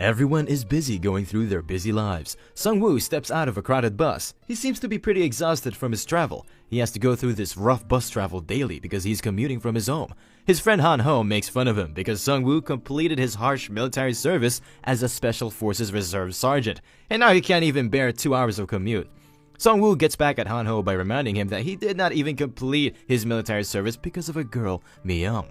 Everyone is busy going through their busy lives. Sung-woo steps out of a crowded bus. He seems to be pretty exhausted from his travel. He has to go through this rough bus travel daily because he's commuting from his home. His friend Han-ho makes fun of him because Sung-woo completed his harsh military service as a Special Forces Reserve Sergeant, and now he can't even bear 2 hours of commute. Sung-woo gets back at Han-ho by reminding him that he did not even complete his military service because of a girl, Mi-young.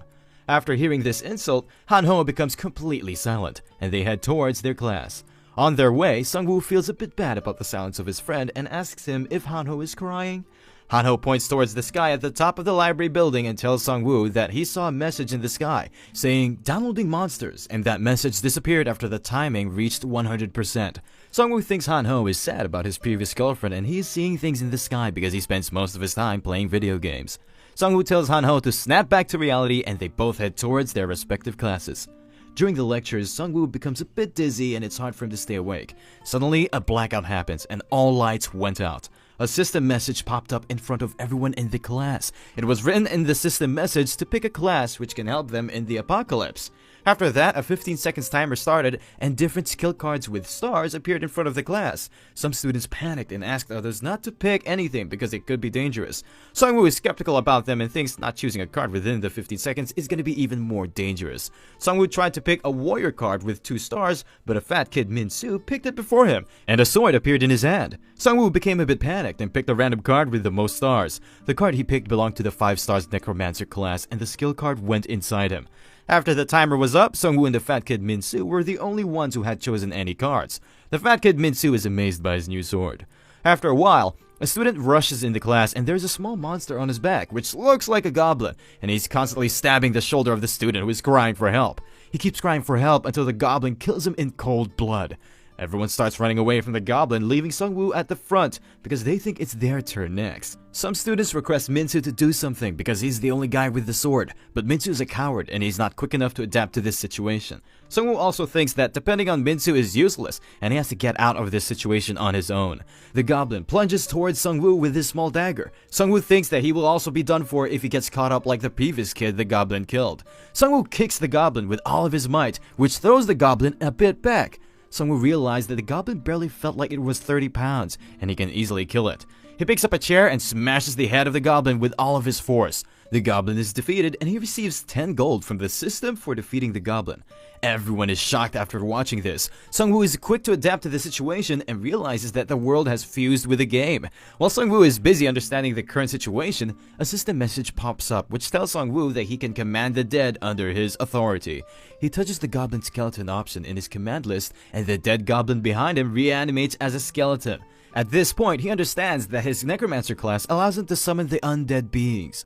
After hearing this insult, Han-ho becomes completely silent, and they head towards their class. On their way, Sung-woo feels a bit bad about the silence of his friend and asks him if Han-ho is crying. Han-ho points towards the sky at the top of the library building and tells Sung-woo that he saw a message in the sky saying "downloading monsters," and that message disappeared after the timing reached 100%. Sung-woo thinks Han-ho is sad about his previous girlfriend and he is seeing things in the sky because he spends most of his time playing video games. Sung-woo tells Han-ho to snap back to reality and they both head towards their respective classes. During the lectures, Sung-woo becomes a bit dizzy and it's hard for him to stay awake. Suddenly, a blackout happens and all lights went out. A system message popped up in front of everyone in the class. It was written in the system message to pick a class which can help them in the apocalypse. After that, a 15 seconds timer started and different skill cards with stars appeared in front of the class. Some students panicked and asked others not to pick anything because it could be dangerous. Sung-woo is skeptical about them and thinks not choosing a card within the 15 seconds is going to be even more dangerous. Sung-woo tried to pick a warrior card with 2 stars, but a fat kid Min-soo picked it before him, and a sword appeared in his hand. Sung-woo became a bit panicked and picked a random card with the most stars. The card he picked belonged to the 5 stars Necromancer class, and the skill card went inside him. After the timer was up, Sung-woo and the fat kid Min-soo were the only ones who had chosen any cards. The fat kid Min-soo is amazed by his new sword. After a while, a student rushes into class and there's a small monster on his back which looks like a goblin, and he's constantly stabbing the shoulder of the student who is crying for help. He keeps crying for help until the goblin kills him in cold blood. Everyone starts running away from the goblin, leaving Sung-woo at the front because they think it's their turn next. Some students request Min-soo to do something because he's the only guy with the sword, but Min-soo is a coward and he's not quick enough to adapt to this situation. Sung-woo also thinks that depending on Min-soo is useless and he has to get out of this situation on his own. The goblin plunges towards Sung-woo with his small dagger. Sung-woo thinks that he will also be done for if he gets caught up like the previous kid the goblin killed. Sung-woo kicks the goblin with all of his might, which throws the goblin a bit back. Sung-woo realized that the goblin barely felt like it was 30 pounds, and he can easily kill it. He picks up a chair and smashes the head of the goblin with all of his force. The goblin is defeated, and he receives 10 gold from the system for defeating the goblin. Everyone is shocked after watching this. Sung-woo is quick to adapt to the situation and realizes that the world has fused with the game. While Sung-woo is busy understanding the current situation, a system message pops up which tells Sung-woo that he can command the dead under his authority. He touches the goblin skeleton option in his command list, and the dead goblin behind him reanimates as a skeleton. At this point, he understands that his Necromancer class allows him to summon the undead beings.